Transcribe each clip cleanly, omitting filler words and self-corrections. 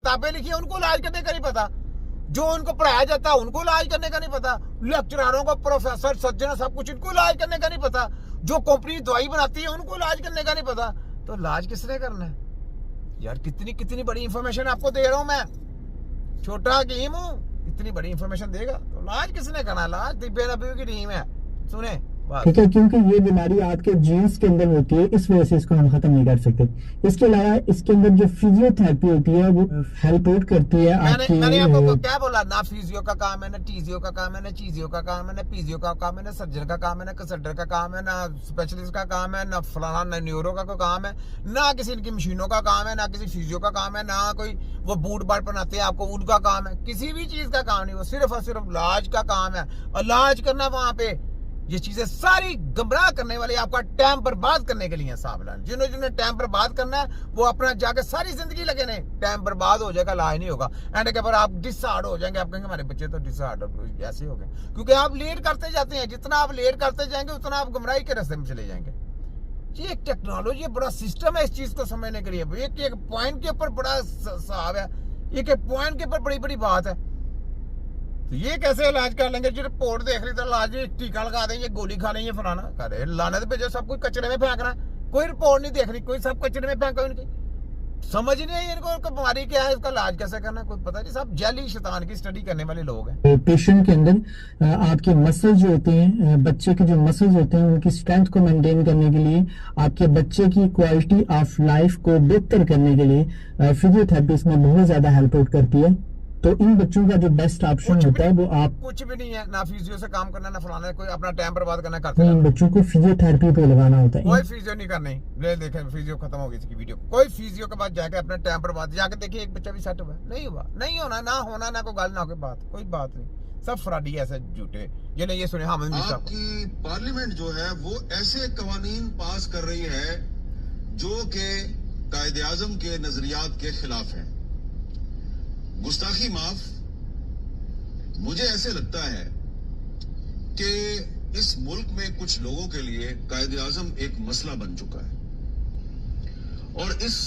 किताबें लिखी है उनको इलाज करने का नहीं पता, जो उनको पढ़ाया जाता है उनको इलाज करने का नहीं पता, लेक्चरारों को, प्रोफेसर सज्जन सब कुछ इनको इलाज करने का नहीं पता, जो कंपनी दवाई बनाती है उनको इलाज करने का नहीं पता। तो इलाज किसने करना है यार? कितनी कितनी बड़ी इंफॉर्मेशन आपको दे रहा हूं मैं, छोटा गेम हूं, इतनी बड़ी इंफॉर्मेशन देगा तो इलाज किसने करना? इलाज दिव्या नबी की टीम है। सुने ठीक है, क्योंकि ये बीमारी आपके जीन्स के अंदर होती है, इस वजह से इसको हम खत्म नहीं कर सकते। इसके अलावा इसके अंदर जो फिजियोथेरेपी होती है वो हेल्प आउट करती है आपकी। मैंने आपको क्या बोला? ना फिजियो का काम है, ना टीजियो का काम है, ना चीजियो का काम है, ना पीजियो का काम है, ना सर्जन का काम है, ना कंसल्टेंट का काम है, ना स्पेशलिस्ट का काम है, ना फलाना ना न्यूरो का कोई काम है, ना किसी इनकी मशीनों का काम है, ना किसी फिजियो का काम है, ना कोई वो बूट बाट बनाते हैं आपको उनका काम है, किसी भी चीज का काम नहीं, वो सिर्फ और सिर्फ इलाज का काम है। और इलाज करना वहां पे ये चीजें सारी गुमराह करने वाली, आपका टाइम बर्बाद करने के लिए है। सावधान, जिन्होंने जिन्होंने टाइम बर्बाद करना है वो अपना जाके सारी जिंदगी लगे नहीं, टाइम बर्बाद हो जाएगा, इलाज नहीं होगा। एंड के पर आप डिसहार्ड हो जाएंगे, आप कहेंगे हमारे बच्चे तो डिसहार्ड ऐसे हो गए, क्योंकि आप लेट करते जाते हैं। जितना आप लेट करते जाएंगे उतना आप गुमराही के रास्ते में चले जाएंगे। ये एक टेक्नोलॉजी, बड़ा सिस्टम है इस चीज को समझने के लिए। एक एक पॉइंट के ऊपर बड़ा साहब है, एक एक पॉइंट के ऊपर बड़ी बड़ी बात है। तो ये कैसे इलाज कर लेंगे? जो रिपोर्ट देख रही तो इलाज टीका लगा देंगे, गोली खा लेंगे, फलाना करे, लाने तो भेजो, सब कुछ कचरे में फेंक रहा है, कोई रिपोर्ट नहीं देख रही, कोई सब कचरे में फेंको। इनकी समझ नहीं आई इनको बीमारी क्या है, इसका इलाज कैसे करना, कोई पता नहीं। सब जैली शैतान की स्टडी करने वाले लोग हैं। पेशेंट के अंदर आपके मसल्स जो होते हैं, बच्चे के जो मसल्स होते हैं उनकी स्ट्रेंथ को मेंटेन करने के लिए, आपके बच्चे की क्वालिटी ऑफ लाइफ को बेहतर करने के लिए फिजियोथेरेपी इसमें बहुत ज्यादा हेल्प आउट करती है। तो इन बच्चों का जो बेस्ट ऑप्शन होता है वो आप कुछ भी नहीं है, ना फिजियो से काम करना, ना फलाना, कोई अपना टाइम बर्बाद करना करते इन बच्चों को फिजियोथेरेपी पे लगाना होता है। कोई फिजियो नहीं करनी। ले देखें फिजियो खत्म हो गई इसकी वीडियो, कोई फिजियो के बाद जाके अपना टाइम बर्बाद, जाके देखिए एक बच्चा भी सेट हुआ नहीं हुआ, नहीं होना, ना होना, ना कोई गल, ना कोई बात, कोई बात नहीं, सब फ्रॉडी ऐसे झूठे। ये नहीं, ये सुने हामिद मिर्जा आपकी पार्लियामेंट जो है वो ऐसे कवानीन पास कर रही है जो कि कायदे आजम के नजरियात के खिलाफ है। गुस्ताखी माफ, मुझे ऐसे लगता है कि इस मुल्क में कुछ लोगों के लिए कायदे आजम एक मसला बन चुका है, और इस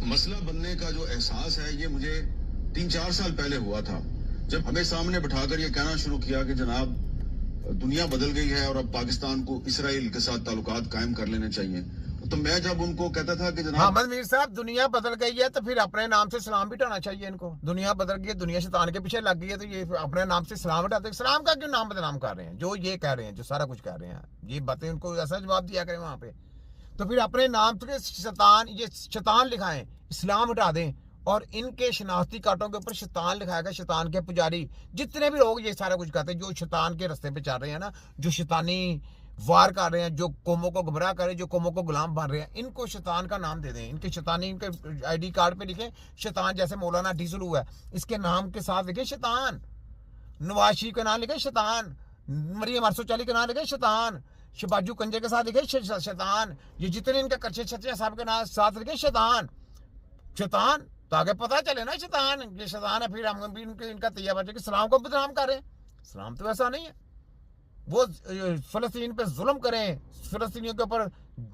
मसला बनने का जो एहसास है ये मुझे 3-4 साल पहले हुआ था, जब हमें सामने बिठाकर ये कहना शुरू किया कि जनाब दुनिया बदल गई है और अब पाकिस्तान को इसराइल के साथ ताल्लुकात कायम कर लेने चाहिए। तो मैं जब उनको कहता था कि जनाब अहमद मीर साहब, दुनिया बदल गई है तो फिर अपने नाम से इस्लाम भी हटाना चाहिए इनको। दुनिया बदल गई है, दुनिया शैतान के पीछे लग गई है, तो ये अपने नाम से इस्लाम हटाते। इस्लाम का क्यों नाम बदनाम कर रहे हैं? जो ये कह रहे हैं, जो सारा कुछ कह रहे हैं, ये बातें उनको ऐसा जवाब दिया करें वहां पे। तो फिर अपने नाम से शैतान, ये शैतान लिखाएं, इस्लाम हटा दें, और इनके शनाख्ती कार्डों के ऊपर शैतान लिखाएगा, शैतान के पुजारी जितने भी लोग ये सारा कुछ करते हैं, जो शैतान के रास्ते पे चल रहे हैं ना, जो शैतानी वार कर रहे हैं, जो कौमों को गुमराह कर रहे हैं, जो कौमों को गुलाम बन रहे हैं, इनको शैतान का नाम दे दें। इनके शैतानी, इनके आईडी कार्ड पे लिखें शैतान, जैसे मौलाना डिसलू है, इसके नाम के साथ लिखे शैतान। नवाज शरीफ का नाम लिखे शैतान, मरियम अरसोचाली का नाम लिखे शैतान, शबाजू कंजे के साथ लिखे शैतान, ये जितने इनके कच्चे छच्चे साहब के नाम साथ लिखे शैतान। शैतान ताकि पता चले ना शैतान, ये शैतान है, फिर हम भी इनका तैयार बचे कि इस्लाम को बदनाम करें। इस्लाम तो ऐसा नहीं है, वो फलस्तीन पे जुल्म करें, फलस्तीनियों के ऊपर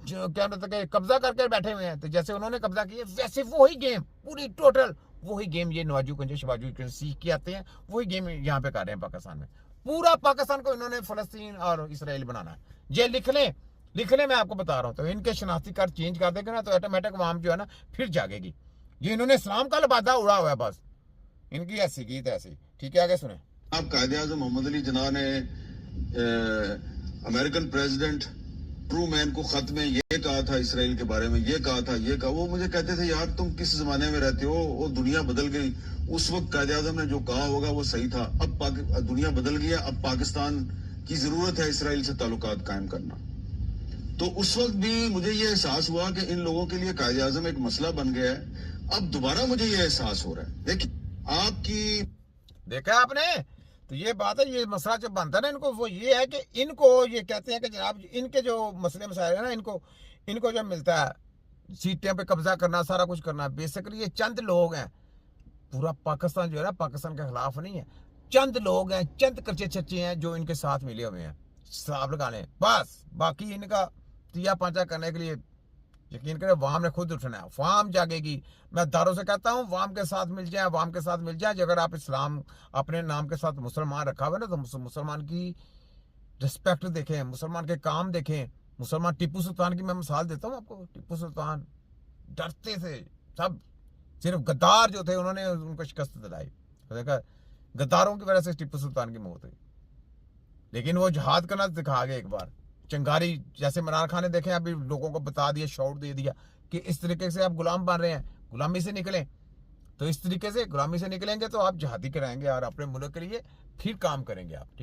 क्या कहते हैं कब्जा करके बैठे हुए हैं। तो जैसे उन्होंने कब्जा किया वैसे वही गेम, पूरी टोटल वही गेम ये नवाजू कंजे शबाजू सीख के आते हैं, वही गेम यहाँ पे कर रहे हैं पाकिस्तान में। पूरा पाकिस्तान को इन्होंने फलस्तीन और इसराइल बनाना है। ये लिख लें मैं आपको बता रहा हूँ। तो इनके शनाख्ती कार्ड चेंज कर देंगे ना तो ऑटोमेटिक आवाम जो है ना फिर जागेगी। ये इन्होंने इस्लाम का लबादा उड़ा हुआ है, बस इनकी ऐसी गीत ऐसी। ठीक है, आगे सुने। आप कायदे आजम मोहम्मद अली जिन्ना ने अमेरिकन प्रेसिडेंट ट्रूमैन को खत में ये कहा था, इसराइल के बारे में ये कहा था, ये कहा, वो मुझे कहते थे यार तुम किस जमाने में रहते हो, वो दुनिया बदल गई। उस वक्त कायदे आजम ने जो कहा होगा वो सही था, अब दुनिया बदल गया, अब पाकिस्तान की जरूरत है इसराइल से ताल्लुकात कायम करना। तो उस वक्त भी मुझे ये एहसास हुआ कि इन लोगों के लिए कायदे आजम एक मसला बन गया है। अब दोबारा मुझे ये एहसास हो रहा है। देखिए आपकी देखा आपने, तो ये बात है, ये मसला जब बनता है ना इनको, वो ये है कि इनको ये कहते हैं कि जनाब इनके जो मसले मसाइल है ना, इनको जब मिलता है सीटें पे कब्जा करना, सारा कुछ करना, बेसिकली ये चंद लोग हैं। पूरा पाकिस्तान जो है ना पाकिस्तान के खिलाफ नहीं है, चंद लोग हैं, चंद कच्चे छच्चे हैं जो इनके साथ मिले हुए हैं, हिसाब लगाने बस। बाकी इनका तिया पांचा करने के लिए यकीन करें वाम ने खुद उठना है, वाम जागेगी। मैं दारों से कहता हूँ वाम के साथ मिल जाए, वाम के साथ मिल जाए। अगर आप इस्लाम अपने नाम के साथ मुसलमान रखा हुआ ना, तो मुसलमान की रिस्पेक्ट देखें, मुसलमान के काम देखें। मुसलमान टीपू सुल्तान की मैं मिसाल देता हूँ आपको। टीपू सुल्तान डरते थे सब, सिर्फ गद्दार जो थे उन्होंने उनको शिकस्त दिलाई। देखा, गद्दारों की वजह से टीपू सुल्तान की मौत हुई, लेकिन वो जहाद करना दिखा गए एक बार। चिंगारी जैसे इमरान खान ने देखे, अभी लोगों को बता दिया, शॉट दे दिया कि इस तरीके से आप गुलाम बन रहे हैं, गुलामी से निकलें। तो इस तरीके से गुलामी से निकलेंगे तो आप जहादी कराएंगे और अपने मुल्क के लिए फिर काम करेंगे आप, ठीक।